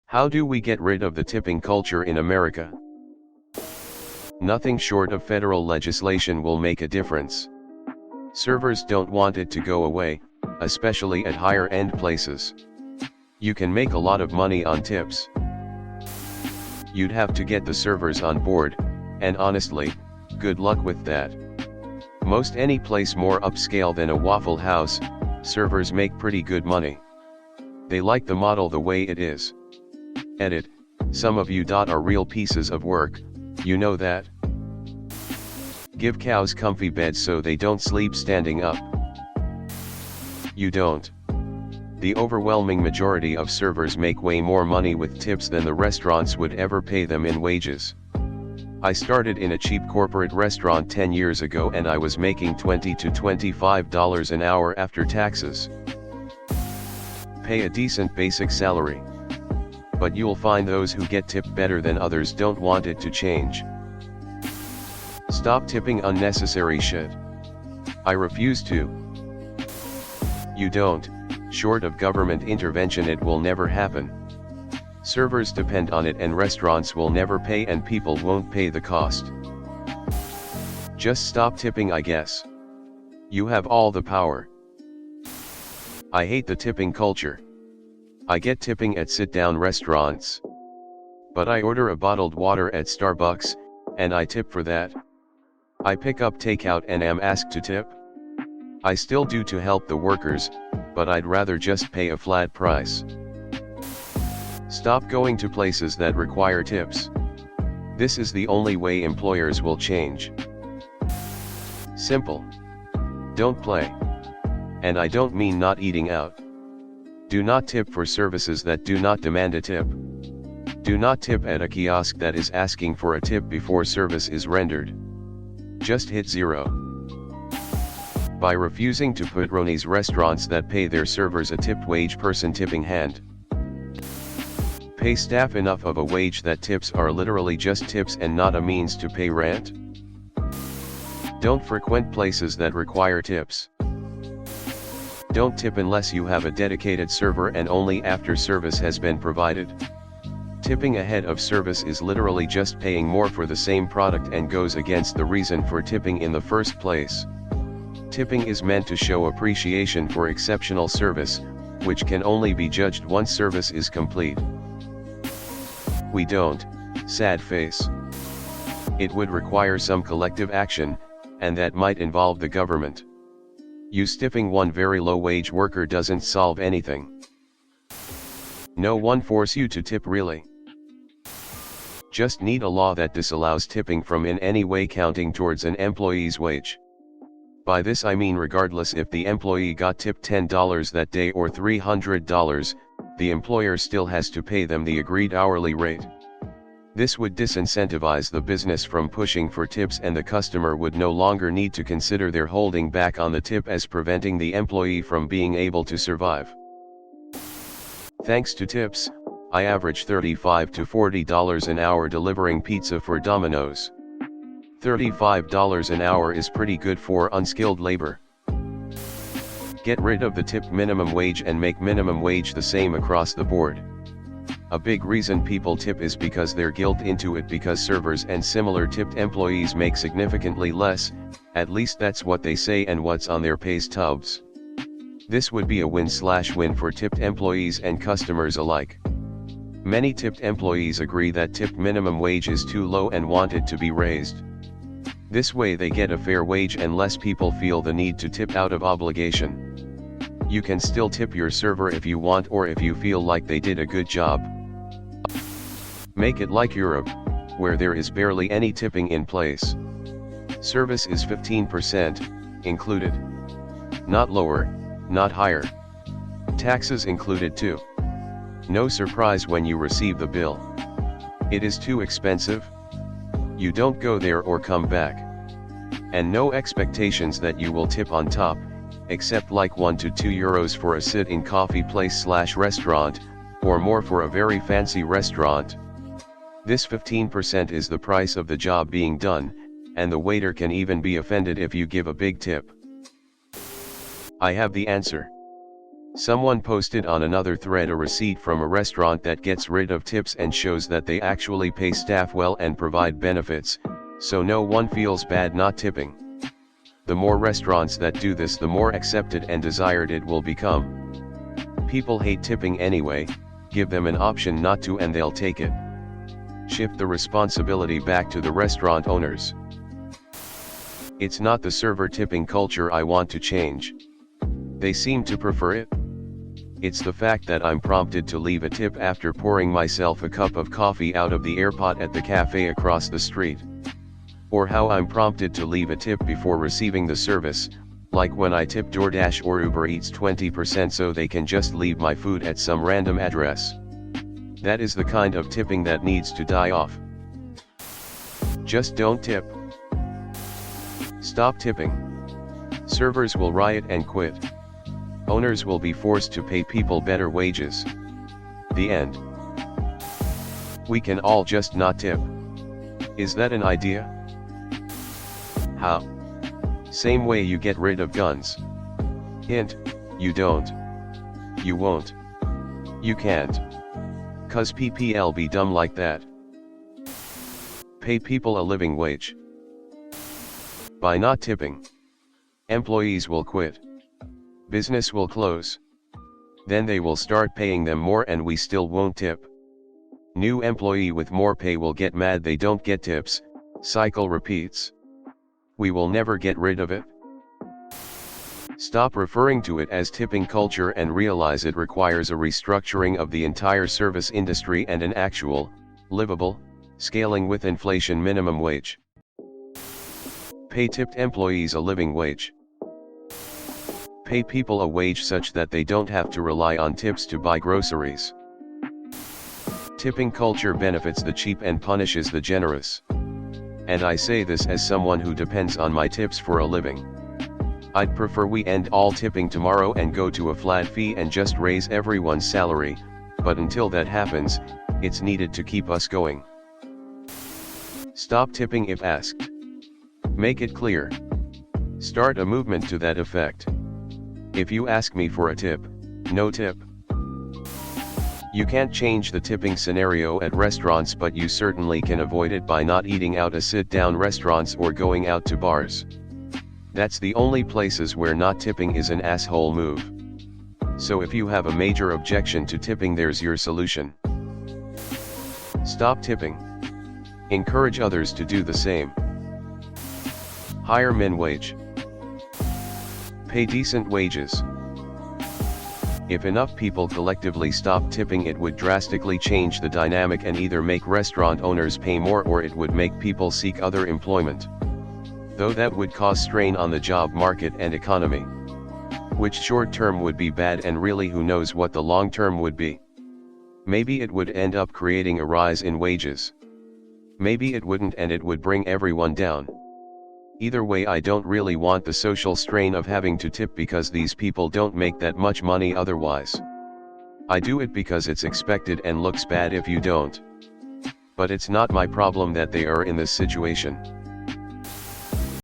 How do we get rid of the tipping culture in America? Nothing short of federal legislation will make a difference. Servers don't want it to go away, especially at higher-end places. You can make a lot of money on tips. You'd have to get the servers on board, and honestly, good luck with that. Most any place more upscale than a Waffle House, servers make pretty good money. They like the model the way it is. Edit, some of you are real pieces of work, you know that. Give cows comfy beds so they don't sleep standing up. You don't. The overwhelming majority of servers make way more money with tips than the restaurants would ever pay them in wages. I started in a cheap corporate restaurant 10 years ago and I was making $20 to $25 an hour after taxes. Pay a decent basic salary. But you'll find those who get tipped better than others don't want it to change. Stop tipping unnecessary shit. I refuse to. You don't. Short of government intervention it will never happen. Servers depend on it and restaurants will never pay and people won't pay the cost. Just stop tipping, I guess. You have all the power. I hate the tipping culture. I get tipping at sit-down restaurants. But I order a bottled water at Starbucks, and I tip for that. I pick up takeout and am asked to tip. I still do to help the workers, but I'd rather just pay a flat price. Stop going to places that require tips. This is the only way employers will change. Simple. Don't play. And I don't mean not eating out. Do not tip for services that do not demand a tip. Do not tip at a kiosk that is asking for a tip before service is rendered. Just hit zero. By refusing to patronize restaurants that pay their servers a tipped wage person tipping hand. Pay staff enough of a wage that tips are literally just tips and not a means to pay rent. Don't frequent places that require tips. Don't tip unless you have a dedicated server and only after service has been provided. Tipping ahead of service is literally just paying more for the same product and goes against the reason for tipping in the first place. Tipping is meant to show appreciation for exceptional service, which can only be judged once service is complete. We don't, sad face. It would require some collective action, and that might involve the government. You stiffing one very low-wage worker doesn't solve anything. No one force you to tip really. Just need a law that disallows tipping from in any way counting towards an employee's wage. By this I mean regardless if the employee got tipped $10 that day or $300, the employer still has to pay them the agreed hourly rate. This would disincentivize the business from pushing for tips and the customer would no longer need to consider their holding back on the tip as preventing the employee from being able to survive. Thanks to tips, I average $35 to $40 an hour delivering pizza for Domino's. $35 an hour is pretty good for unskilled labor. Get rid of the tipped minimum wage and make minimum wage the same across the board. A big reason people tip is because they're guilt into it because servers and similar tipped employees make significantly less, at least that's what they say and what's on their pay stubs. This would be a win-win for tipped employees and customers alike. Many tipped employees agree that tipped minimum wage is too low and want it to be raised. This way they get a fair wage and less people feel the need to tip out of obligation. You can still tip your server if you want or if you feel like they did a good job. Make it like Europe, where there is barely any tipping in place. Service is 15%, included. Not lower, not higher. Taxes included too. No surprise when you receive the bill. It is too expensive? You don't go there or come back. And no expectations that you will tip on top, except like 1 to 2 euros for a sit-in coffee place/restaurant, or more for a very fancy restaurant. This 15% is the price of the job being done, and the waiter can even be offended if you give a big tip. I have the answer. Someone posted on another thread a receipt from a restaurant that gets rid of tips and shows that they actually pay staff well and provide benefits, so no one feels bad not tipping. The more restaurants that do this, the more accepted and desired it will become. People hate tipping anyway, give them an option not to and they'll take it. Shift the responsibility back to the restaurant owners. It's not the server tipping culture I want to change. They seem to prefer it. It's the fact that I'm prompted to leave a tip after pouring myself a cup of coffee out of the airpot at the cafe across the street. Or how I'm prompted to leave a tip before receiving the service, like when I tip DoorDash or Uber Eats 20% so they can just leave my food at some random address. That is the kind of tipping that needs to die off. Just don't tip. Stop tipping. Servers will riot and quit. Owners will be forced to pay people better wages. The end. We can all just not tip. Is that an idea? How? Same way you get rid of guns. Hint, you don't. You won't. You can't. 'Cause PPL be dumb like that. Pay people a living wage. By not tipping, employees will quit. Business will close. Then they will start paying them more and we still won't tip. New employee with more pay will get mad they don't get tips, cycle repeats. We will never get rid of it. Stop referring to it as tipping culture and realize it requires a restructuring of the entire service industry and an actual, livable, scaling with inflation minimum wage. Pay tipped employees a living wage. Pay people a wage such that they don't have to rely on tips to buy groceries. Tipping culture benefits the cheap and punishes the generous. And I say this as someone who depends on my tips for a living. I'd prefer we end all tipping tomorrow and go to a flat fee and just raise everyone's salary, but until that happens, it's needed to keep us going. Stop tipping if asked. Make it clear. Start a movement to that effect. If you ask me for a tip, no tip. You can't change the tipping scenario at restaurants, but you certainly can avoid it by not eating out at sit-down restaurants or going out to bars. That's the only places where not tipping is an asshole move. So if you have a major objection to tipping, there's your solution. Stop tipping. Encourage others to do the same. Hire min wage. Pay decent wages. If enough people collectively stop tipping, it would drastically change the dynamic and either make restaurant owners pay more or it would make people seek other employment. Though that would cause strain on the job market and economy. Which short term would be bad, and really who knows what the long term would be. Maybe it would end up creating a rise in wages. Maybe it wouldn't and it would bring everyone down. Either way, I don't really want the social strain of having to tip because these people don't make that much money otherwise. I do it because it's expected and looks bad if you don't. But it's not my problem that they are in this situation.